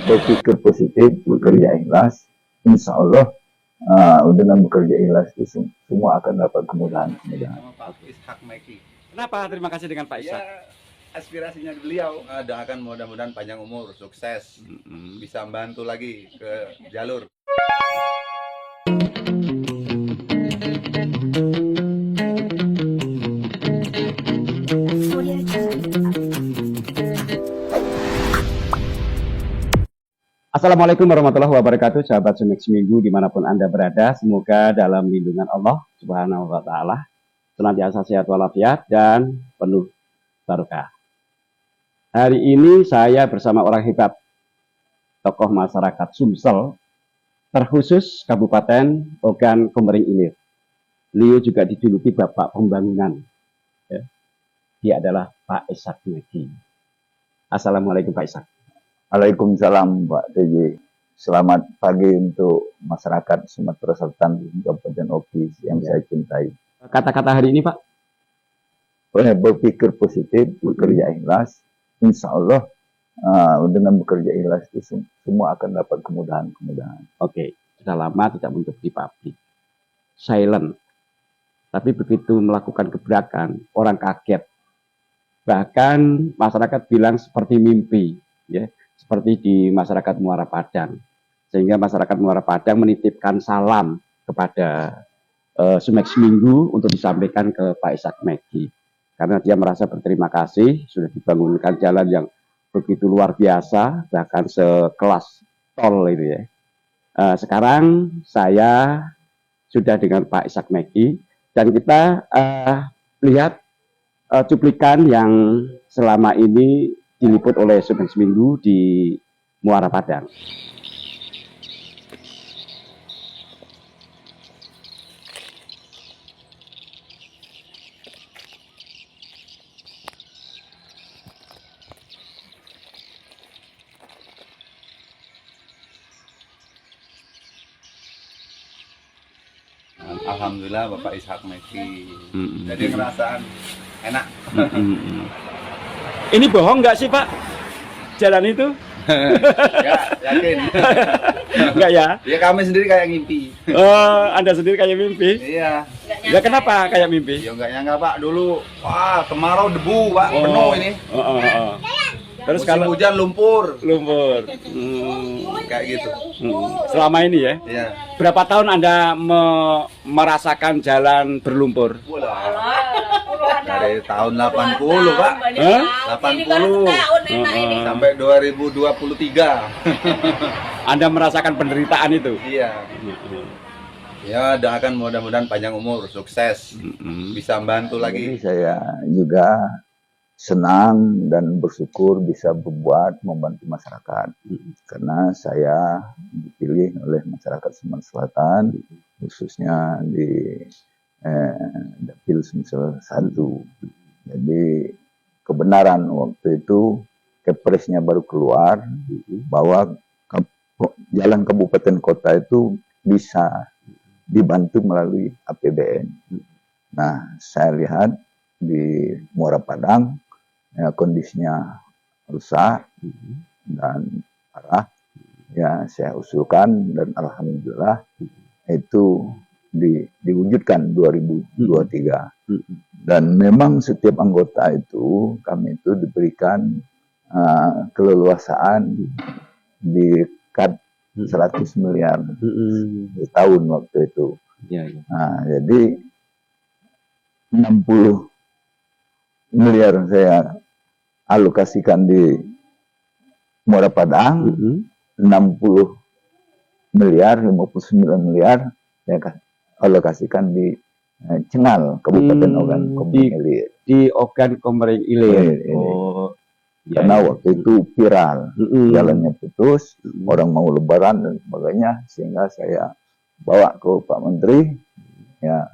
berpikir positif, bekerja ikhlas, insya Allah dengan bekerja ikhlas itu semua akan dapat kemudahan-kemudahan. Pak Ishak Meki. Kenapa terima kasih dengan Pak Ishak? Ya, aspirasinya beliau. Doakan mudah-mudahan panjang umur, sukses, bisa membantu lagi ke jalur. Assalamualaikum warahmatullahi wabarakatuh, sahabat Sumek Seminggu dimanapun Anda berada. Semoga dalam lindungan Allah Subhanahu wa Ta'ala senantiasa sehat walafiat dan penuh barokah. Hari ini saya bersama orang hebat, tokoh masyarakat Sumsel, terkhusus Kabupaten Ogan Komering Ilir. Beliau juga dijuluki Bapak Pembangunan. Dia adalah Pak Ishak Meki. Assalamualaikum Pak Ishak. Waalaikumsalam Pak TJ. Selamat pagi untuk masyarakat Sumatera Selatan Kabupaten Oki yang saya cintai. Kata-kata hari ini Pak? Berpikir positif, bekerja ikhlas, insya Allah dengan bekerja ikhlas itu semua akan dapat kemudahan-kemudahan. Oke, sudah lama tidak muncul di publik, silent. Tapi begitu melakukan gebrakan, orang kaget. Bahkan masyarakat bilang seperti mimpi, ya. Seperti di masyarakat Muara Padang, sehingga masyarakat Muara Padang menitipkan salam kepada Sumek Seminggu untuk disampaikan ke Pak Ishak Meki, karena dia merasa berterima kasih sudah dibangunkan jalan yang begitu luar biasa, bahkan sekelas tol itu ya. Sekarang saya sudah dengan Pak Ishak Meki dan kita lihat cuplikan yang selama ini diliput oleh Sumek Seminggu di Muara Padang. Alhamdulillah Bapak Ishak Meki. Jadi ngerasaan enak. Ini bohong nggak sih Pak? Jalan itu? Ya, yakin. Enggak ya? Ya kami sendiri kayak ngimpi. Oh, Anda sendiri kayak mimpi? Iya. Ya kenapa kayak mimpi? Ya enggak nyangka Pak, dulu wah kemarau debu Pak, penuh ini. Terus Musim kalau hujan lumpur. Kayak gitu. Selama ini ya? Iya. Berapa tahun Anda merasakan jalan berlumpur? Dari tahun 80 Pak. 80 sampai 2023. Anda merasakan penderitaan itu? Iya. Ya doakan mudah-mudahan panjang umur, sukses, bisa membantu lagi. Jadi saya juga senang dan bersyukur bisa berbuat membantu masyarakat, karena saya dipilih oleh masyarakat Sumatera Selatan, khususnya di Dapil Sumsel 1. Jadi kebenaran waktu itu Kepresnya baru keluar bahwa jalan kabupaten kota itu bisa dibantu melalui APBN. Nah, saya lihat di Muara Padang ya, kondisinya rusak dan parah. Ya, saya usulkan dan alhamdulillah itu diwujudkan 2023. Dan memang setiap anggota itu kami itu diberikan keleluasaan di cut 100 miliar di tahun waktu itu. Nah, jadi 60 miliar saya alokasikan di Muara Padang, 60 miliar, 59 miliar saya alokasikan di Cengal, Kabupaten Ogan Komering Ilir. Di Ogan Komering Ilir. Oh, karena waktu itu viral, jalannya putus, orang mau lebaran dan sebagainya, sehingga saya bawa ke Pak Menteri, ya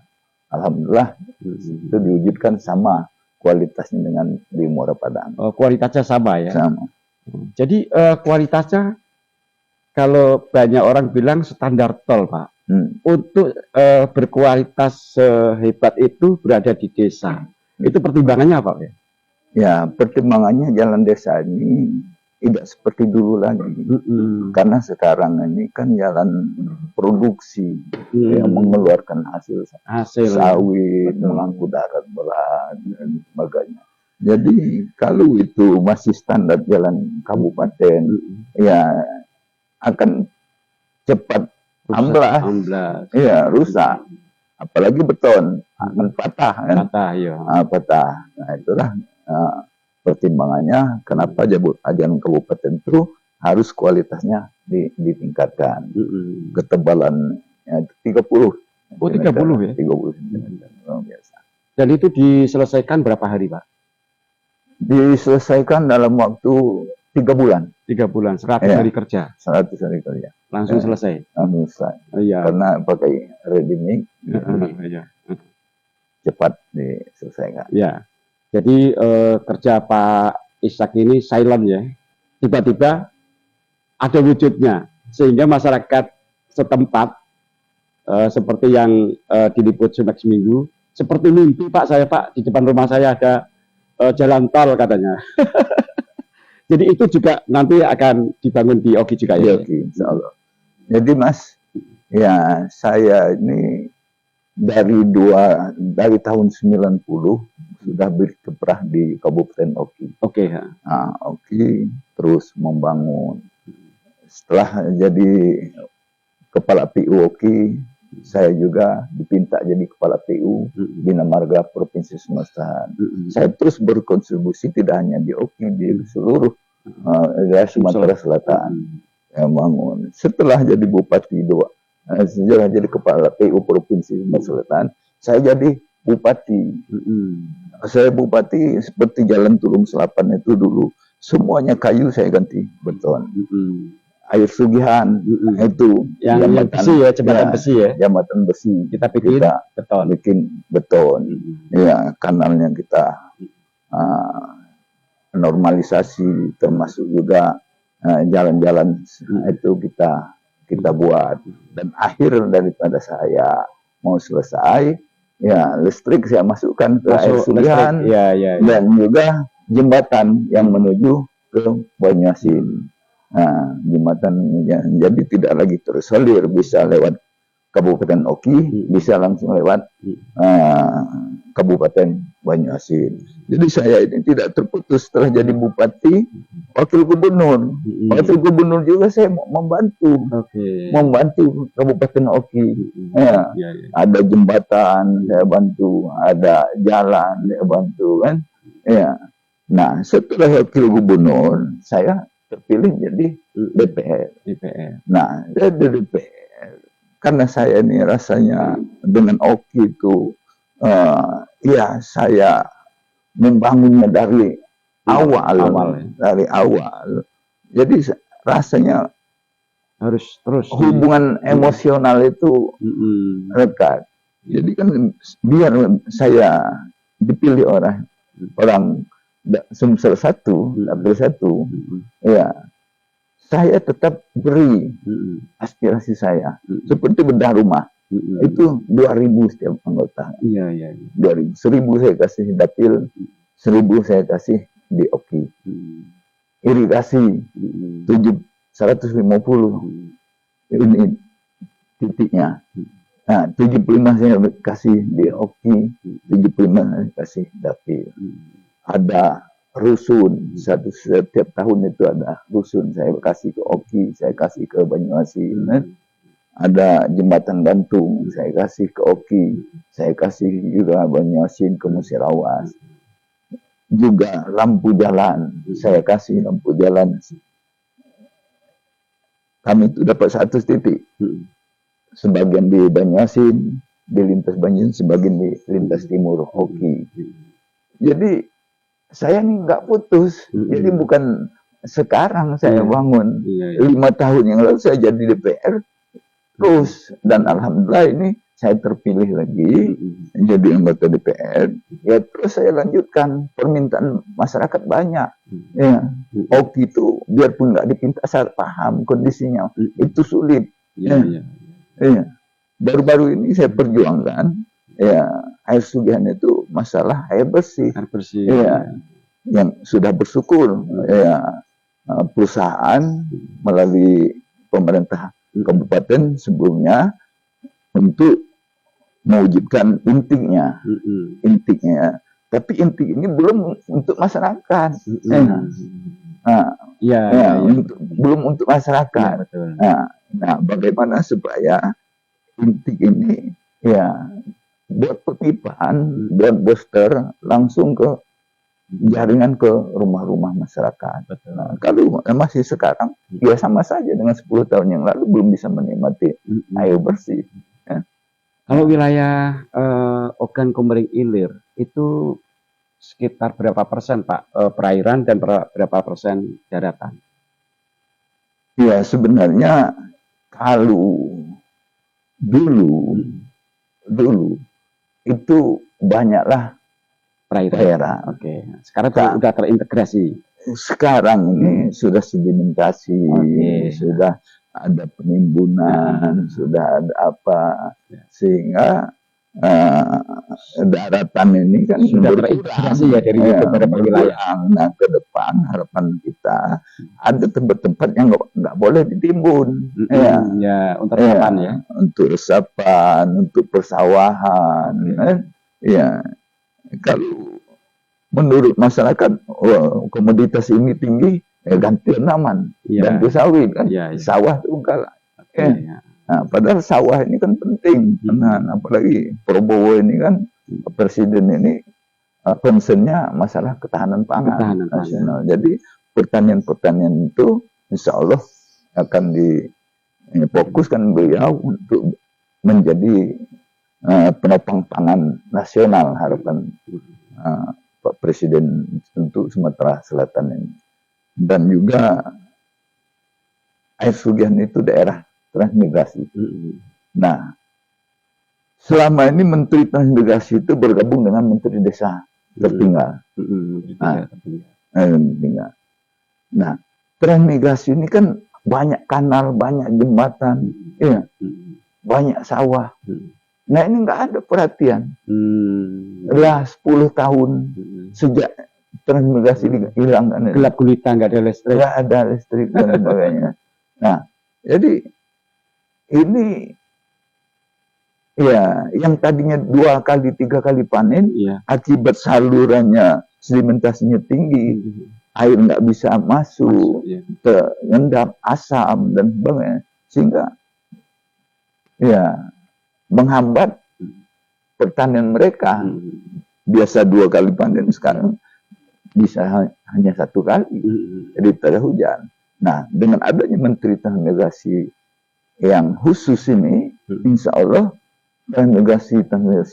alhamdulillah itu diwujudkan sama kualitasnya dengan di Muara Padang. Oh, kualitasnya sama ya? Sama. Jadi kualitasnya kalau banyak orang bilang standar tol Pak, untuk berkualitas sehebat itu berada di desa. Itu pertimbangannya apa ya? Ya, pertimbangannya jalan desa ini tidak seperti dulu lagi. Karena sekarang ini kan jalan produksi yang mengeluarkan hasil sawit, mengangkut darat berat dan sebagainya. Jadi kalau itu masih standar jalan kabupaten, ya akan cepat amblas, ya rusak. Apalagi beton akan patah kan? Patah. Nah itulah pertimbangannya kenapa jalan kabupaten itu harus kualitasnya ditingkatkan. Ketebalannya 30. Oh 30 ya? 30 cm. Biasa. Dan itu diselesaikan berapa hari Pak? Diselesaikan dalam waktu 3 bulan. 3 bulan, 100 hari kerja. 100 hari kerja. Langsung selesai. Langsung selesai. Iya. Karena pakai ready mix, Iya. cepat diselesaikan. Ya. Jadi kerja Pak Ishak ini silent ya. Tiba-tiba ada wujudnya sehingga masyarakat setempat seperti yang diliput Semax Minggu, seperti mimpi Pak saya Pak, di depan rumah saya ada jalan tol katanya. Jadi itu juga nanti akan dibangun di Oki juga ya. Oki, insya Allah. Jadi Mas, ya saya ini dari tahun 90 sudah berkiprah di Kabupaten Oki. Oke. Ya. Nah, Oki terus membangun. Setelah jadi kepala PU Oki, saya juga dipinta jadi kepala PU Bina Marga Provinsi Sumatera. Saya terus berkontribusi tidak hanya di Oki, di seluruh Sumatera Selatan. Ya, bangun. Setelah jadi bupati setelah jadi kepala PU Provinsi Sumatera Selatan, saya jadi bupati. Saya bupati seperti Jalan Tulung Selapan itu dulu semuanya kayu saya ganti beton. Air Sugihan itu yang besi ya, jembatan besi ya. Jembatan besi. Kita bikin beton. Ya, kanalnya kita normalisasi, termasuk juga jalan-jalan itu kita buat. Dan akhir daripada saya mau selesai, ya listrik saya masukkan ke Air Sugihan, dan juga jembatan yang menuju ke Banyuasin. Nah, jembatan jadi tidak lagi terisolir, bisa lewat Kabupaten Oki, bisa langsung lewat Kabupaten Banyuasin. Jadi saya ini tidak terputus setelah jadi bupati, wakil gubernur. Wakil gubernur juga saya membantu Kabupaten Oki. Ada jembatan saya bantu, ada jalan saya bantu kan. Ya. Nah, setelah wakil gubernur, saya terpilih jadi DPR. Nah, jadi DPR. Karena saya ini rasanya dengan Oki itu, ya saya membangunnya dari awal. Jadi rasanya harus terus hubungan emosional itu lekat. Jadi kan biar saya dipilih orang Sumsel 1, Dapil 1, ya saya tetap beri aspirasi saya. Seperti bedah rumah, itu 2.000 setiap anggota. 2.000, 1.000 saya kasih Dapil, 1.000 saya kasih di Oki. Irigasi 150 ini titiknya. Nah, 75 saya kasih di Oki, 75 saya kasih Dapil. Ada rusun, setiap tahun itu ada rusun, saya kasih ke Oki, saya kasih ke Banyuasin. Ada jembatan gantung, saya kasih ke Oki, saya kasih juga Banyuasin ke Musirawas. Juga lampu jalan, saya kasih lampu jalan. Kami itu dapat 1 titik, sebagian di Banyuasin, di lintas Banyuasin, sebagian di lintas timur Oki. Jadi saya ini nggak putus. Jadi bukan sekarang saya bangun. 5 tahun yang lalu saya jadi DPR terus, dan alhamdulillah ini saya terpilih lagi jadi anggota DPR. Ya terus saya lanjutkan, permintaan masyarakat banyak. Ya, Oki itu biarpun nggak dipinta, saya paham kondisinya itu sulit. Baru-baru ini saya perjuangkan. Ya, Air Sugihan itu masalah air bersih. Ya, yang sudah bersyukur. Ya, perusahaan melalui pemerintah kabupaten sebelumnya untuk mewujudkan intinya. Tapi inti ini belum untuk masyarakat. Belum untuk masyarakat. Ya, betul. Nah, bagaimana supaya inti ini ya buat perpipaan dan booster langsung ke jaringan ke rumah-rumah masyarakat. Nah, kalau masih sekarang ya sama saja dengan 10 tahun yang lalu belum bisa menikmati air bersih. Ya. Kalau wilayah Ogan Komering Ilir itu sekitar berapa persen Pak perairan dan berapa persen daratan? Ya sebenarnya kalau dulu itu banyaklah perairan. Oke. Sekarang sudah terintegrasi. Sekarang ini sudah sedimentasi, sudah ada penimbunan, sudah ada apa, sehingga daratan ini kan sudah terintegrasi ya dari beberapa wilayah. Nah, ke depan harapan kita ada tempat-tempat yang nggak boleh ditimbun, untuk resapan ya, untuk resapan, untuk persawahan, ya. Kalau menurut masyarakat komoditas ini tinggi, ganti tanaman, ganti sawit kan, sawah itu kalah. Nah, padahal sawah ini kan penting, apalagi Prabowo ini kan presiden ini concernnya masalah ketahanan pangan nasional. Jadi pertanian-pertanian itu insya Allah akan difokuskan beliau untuk menjadi penopang pangan nasional, harapan Pak Presiden untuk Sumatera Selatan ini. Dan juga air Sugihan itu daerah transmigrasi. Nah, selama ini Menteri Transmigrasi itu bergabung dengan Menteri Desa tertinggal. Nah, transmigrasi ini kan banyak kanal, banyak jembatan, banyak sawah. Nah, ini nggak ada perhatian. Setelah 10 tahun sejak transmigrasi hilang, gelap gulita, nggak ada listrik. Nggak ada listrik dan sebagainya. Nah, jadi ini ya yang tadinya 2 kali 3 kali panen, akibat salurannya sedimentasinya tinggi, air nggak bisa masuk, terendam asam dan sebagainya, sehingga menghambat pertanian mereka. Biasa 2 kali panen, sekarang bisa hanya 1 kali, jadi tidak ada hujan. Nah, dengan adanya Menteri Transmigrasi yang khusus ini, insya Allah transmigrasi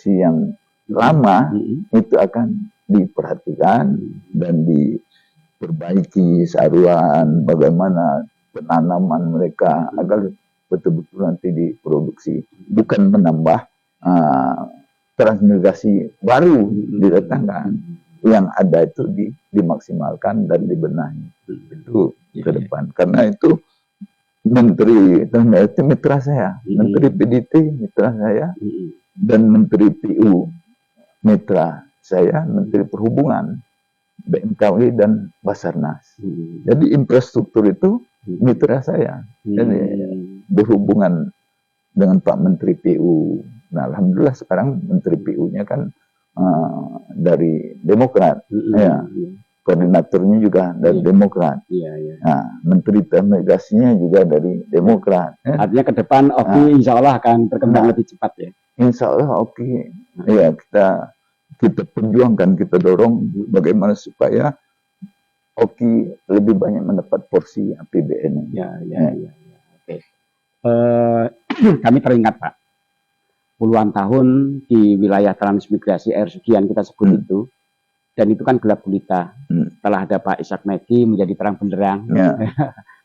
yang lama itu akan diperhatikan dan diperbaiki saluran, bagaimana penanaman mereka agar betul-betul nanti diproduksi, bukan menambah transmigrasi baru didatangkan. Yang ada itu dimaksimalkan dan dibenahi itu ke depan. Karena itu Menteri Transmigrasi mitra saya, Menteri PDT mitra saya, dan Menteri PU mitra saya, Menteri Perhubungan, BMKW dan Basarnas. Jadi infrastruktur itu mitra saya. Jadi berhubungan dengan Pak Menteri PU. Nah, alhamdulillah sekarang Menteri PU-nya kan dari Demokrat. Koordinatornya juga dari Demokrat. Nah, Menteri Transmigrasinya juga dari Demokrat. Artinya ke depan insya Allah akan berkembang lebih cepat ya. Insya Allah ya kita perjuangkan, kita dorong bagaimana supaya Oki lebih banyak mendapat porsi APBN. Oke. Kami teringat Pak, puluhan tahun di wilayah transmigrasi air Sugihan kita sebut itu. Dan itu kan gelap gulita. Setelah ada Pak Ishak Meki menjadi terang benderang.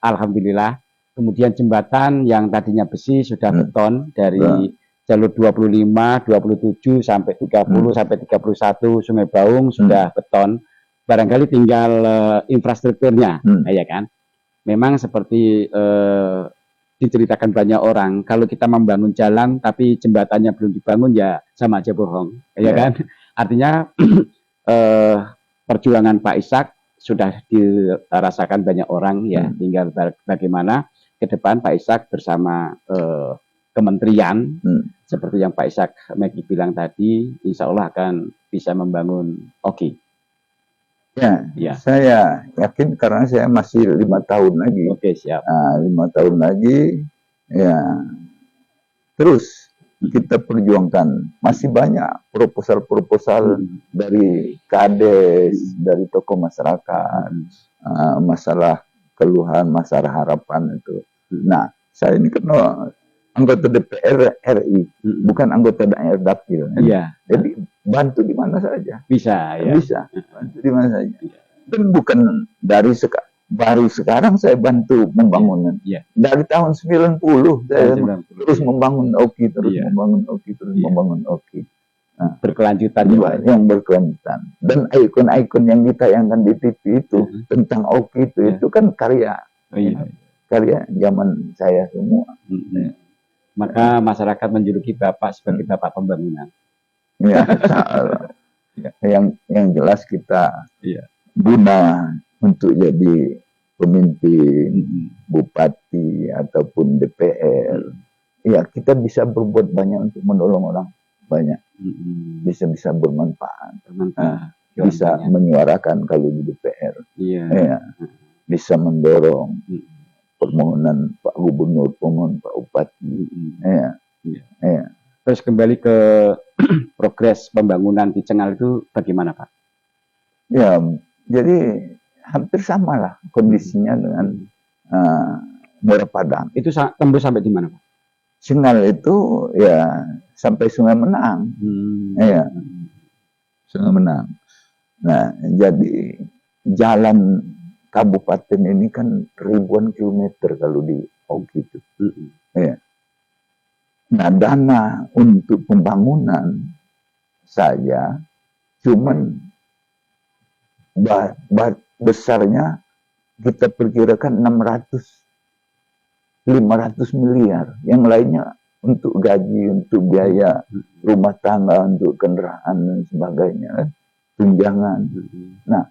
Alhamdulillah. Kemudian jembatan yang tadinya besi sudah beton dari jalur 25, 27 sampai 30 sampai 31 Sungai Baung sudah beton. Barangkali tinggal infrastrukturnya, ya kan? Memang seperti diceritakan banyak orang, kalau kita membangun jalan tapi jembatannya belum dibangun ya sama aja bohong, ya kan? Artinya perjuangan Pak Ishak sudah dirasakan banyak orang ya. Tinggal bagaimana ke depan Pak Ishak bersama kementerian seperti yang Pak Ishak Megi bilang tadi, insya Allah akan bisa membangun OKI. Ya, saya yakin karena saya masih 5 tahun lagi. Oke, siap. 5 tahun lagi, ya. Terus kita perjuangkan. Masih banyak proposal-proposal dari Kades, dari tokoh masyarakat, masalah keluhan, masalah harapan itu. Nah, saya ini kan anggota DPR RI, bukan anggota daerah dapil. Iya. Jadi bantu di mana saja. Bisa, ya. Bisa, bantu di mana saja. Dan bukan dari baru sekarang saya bantu pembangunan. Iya. Dari tahun 90 saya terus membangun OKI, terus membangun OKI, terus membangun OKI. Nah, berkelanjutan yang berkelanjutan. Dan ikon-ikon yang ditayangkan di TV itu tentang OKI itu kan karya. Karya zaman saya semua. Maka masyarakat menjuluki Bapak sebagai Bapak Pembangunan. Ya, yang jelas kita guna untuk jadi pemimpin, bupati ataupun DPR. Ya, kita bisa berbuat banyak untuk menolong orang banyak. Bisa bermanfaat. Bisa menyuarakan kalau di DPR. Ya, bisa mendorong permohonan Pak Gubernur, permohonan Pak Bupati. Terus kembali ke progres pembangunan di Cengal itu bagaimana, Pak? Ya, jadi hampir sama lah kondisinya dengan Muara Padang. Itu tembus sampai di mana, Pak? Cengal itu ya sampai Sungai Menang. Ya, Sungai Menang. Nah, jadi jalan kabupaten ini kan ribuan kilometer kalau di OKI itu. Ya. Nah, dana untuk pembangunan saja cuman besarnya kita perkirakan 500 miliar. Yang lainnya untuk gaji, untuk biaya rumah tangga, untuk kendaraan dan sebagainya, tunjangan. Nah,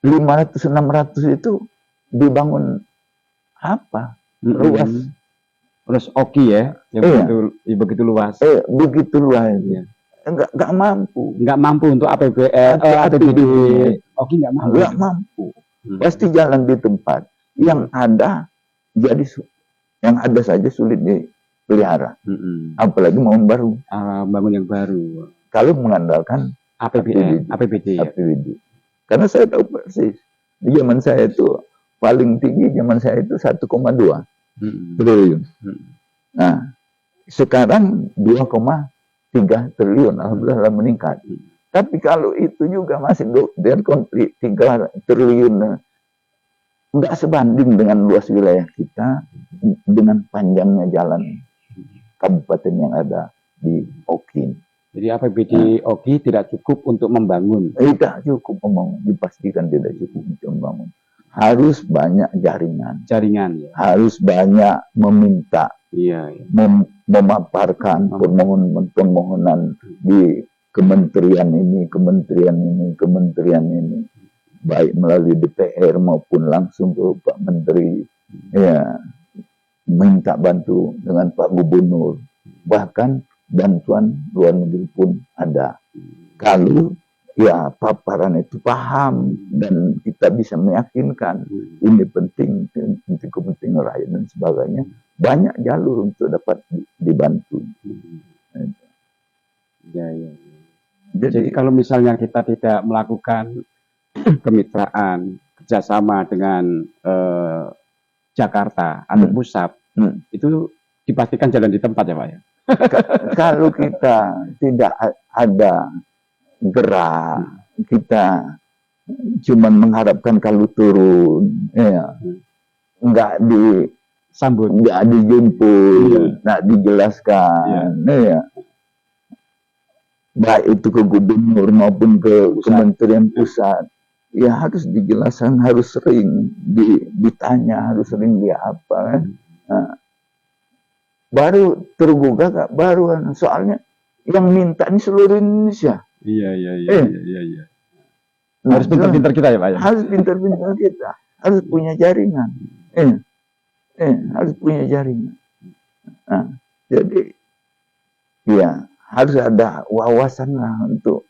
500-600 itu dibangun apa? Luas. Terus OKI ya, begitu luas. Begitu luas. Enggak mampu. Enggak mampu untuk APBD. OKI enggak mampu. Enggak mampu. Pasti jalan di tempat. Yang ada jadi yang ada saja sulit dipelihara. Apalagi mau baru. Bangun yang baru. Kalau mengandalkan APBD. Karena saya tahu persis. Di zaman saya itu paling tinggi zaman saya itu 1,2 triliun. Nah, sekarang 2,3 triliun, alhamdulillah meningkat. Tapi kalau itu juga masih dengan konflik 3 triliun, nggak sebanding dengan luas wilayah kita, dengan panjangnya jalan kabupaten yang ada di OKI. Jadi APBD OKI tidak cukup untuk membangun. Tidak cukup membangun, dipastikan tidak cukup untuk membangun. Harus banyak jaringan. Ya. Harus banyak meminta. Memaparkan permohonan di kementerian ini. Baik melalui DPR maupun langsung ke Pak Menteri. Ya, minta bantu dengan Pak Gubernur. Bahkan bantuan luar negeri pun ada. Kalau ya paparan itu paham dan kita bisa meyakinkan ini penting untuk kepentingan rakyat dan sebagainya, banyak jalur untuk dapat dibantu. Jadi kalau misalnya kita tidak melakukan kemitraan kerjasama dengan Jakarta atau pusat, itu dipastikan jalan di tempat ya Pak ya. Kalau kita tidak ada gerak, kita cuma mengharapkan kalau turun, nggak disambut, nggak dijemput, nggak dijelaskan, baik itu ke gubernur maupun ke kementerian pusat, ya harus dijelaskan, harus sering ditanya, harus sering apa. Nah, baru tergugah, baru soalnya yang minta ini seluruh Indonesia. Iya. Nah, Harus pintar-pintar kita ya Pak ya. harus pintar-pintar kita, harus punya jaringan. Harus punya jaringan. Nah, jadi ya harus ada wawasan lah untuk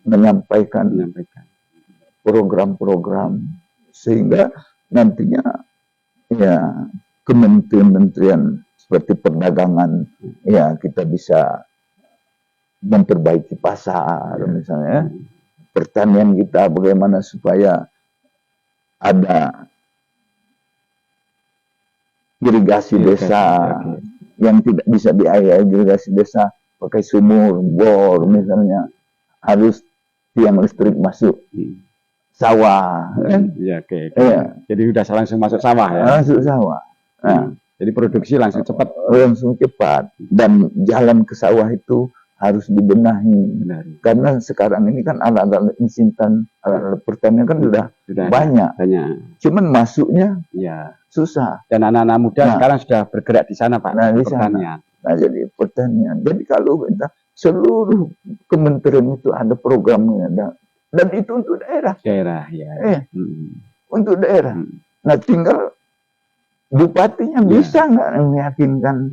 menyampaikan program-program sehingga nantinya ya kementerian-kementerian seperti perdagangan ya kita bisa memperbaiki pasar misalnya, pertanian kita bagaimana supaya ada irigasi desa yang tidak bisa diairi, irigasi desa pakai sumur, bor misalnya, harus tiang listrik masuk sawah kan? Iya, oke. Iya. Jadi udah langsung masuk sawah ya. Masuk sawah. Nah, jadi produksi langsung cepat. langsung cepat, dan jalan ke sawah itu harus dibenahi. Benar. Karena sekarang ini kan alat-alat instan, alat-alat pertanian kan sudah banyak. Cuman masuknya Ya. susah. Dan anak-anak muda sekarang sudah bergerak di sana Pak. Nah, di pertanian. Nah, jadi pertanian. Jadi kalau kita seluruh kementerian itu ada programnya, dan itu untuk daerah. Daerah ya. Untuk daerah. Nah, tinggal bupatinya bisa nggak meyakinkan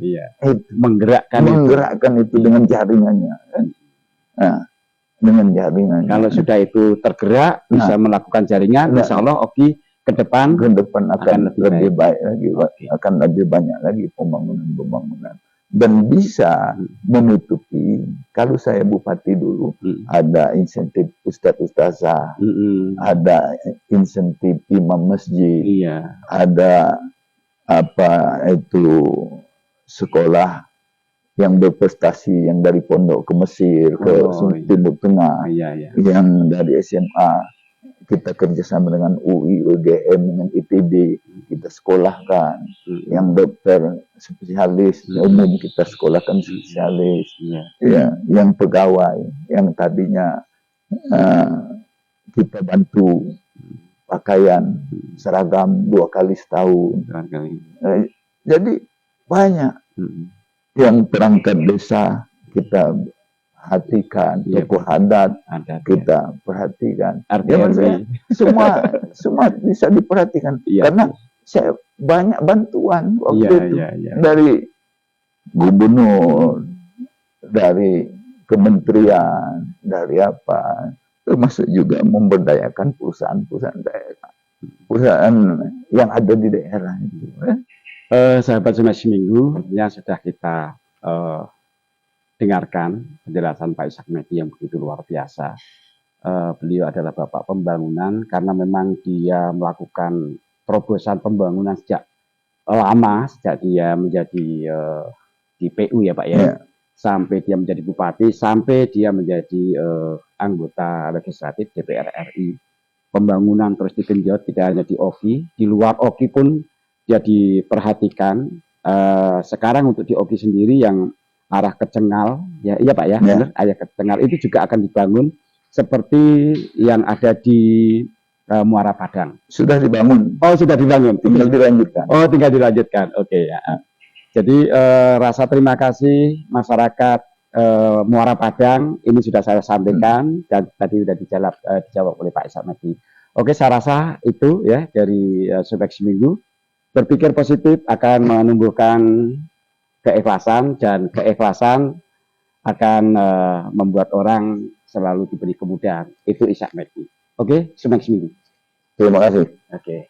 menggerakkan itu dengan jaringannya. Nah, dengan jaringannya. Kalau sudah itu tergerak, bisa melakukan jaringan, insya Allah Oki ke depan akan lebih baik lagi, akan lebih banyak lagi pembangunan. Dan bisa menutupi, kalau saya bupati dulu, ada insentif ustadz-ustazah, ada insentif imam masjid, ada sekolah yang berprestasi, yang dari pondok ke Mesir, ke Timur Tengah, yang dari SMA, kita kerjasama dengan UI, UGM, dengan ITB, kita sekolahkan, yang dokter spesialis, umum kita sekolahkan spesialis, yang pegawai, yang tadinya kita bantu pakaian seragam 2 kali setahun. Jadi banyak yang perangkat desa kita perhatikan, tokoh adat kita perhatikan. Semua bisa diperhatikan karena saya banyak bantuan waktu itu dari gubernur, dari kementerian, dari apa, termasuk juga memberdayakan perusahaan-perusahaan daerah, perusahaan yang ada di daerah itu. Sahabat Sungai Seminggu yang sudah kita dengarkan penjelasan Pak Ishak Mehdi yang begitu luar biasa. Beliau adalah bapak pembangunan karena memang dia melakukan terobosan pembangunan sejak lama, sejak dia menjadi di PU ya Pak ya. Sampai dia menjadi bupati, sampai dia menjadi anggota legislatif DPR RI. Pembangunan terus digenjot, tidak hanya di OKI, di luar OKI pun dia diperhatikan. Sekarang untuk di OKI sendiri yang arah ke Cengal, iya Pak ya, benar, arah ke Cengal itu juga akan dibangun seperti yang ada di Muara Padang. Sudah dibangun. Oh, sudah dibangun. Tinggal dilanjutkan. Oh, tinggal dilanjutkan. Oke ya. Jadi rasa terima kasih masyarakat Muara Padang ini sudah saya sampaikan dan tadi sudah dijawab oleh Pak Ishak Mehdi. Oke, saya rasa itu ya dari Sobat Seminggu. Berpikir positif akan menumbuhkan keikhlasan, dan keikhlasan akan membuat orang selalu diberi kemudahan. Itu Ishak Mehdi. Oke, Sobat Seminggu. Terima kasih. Oke.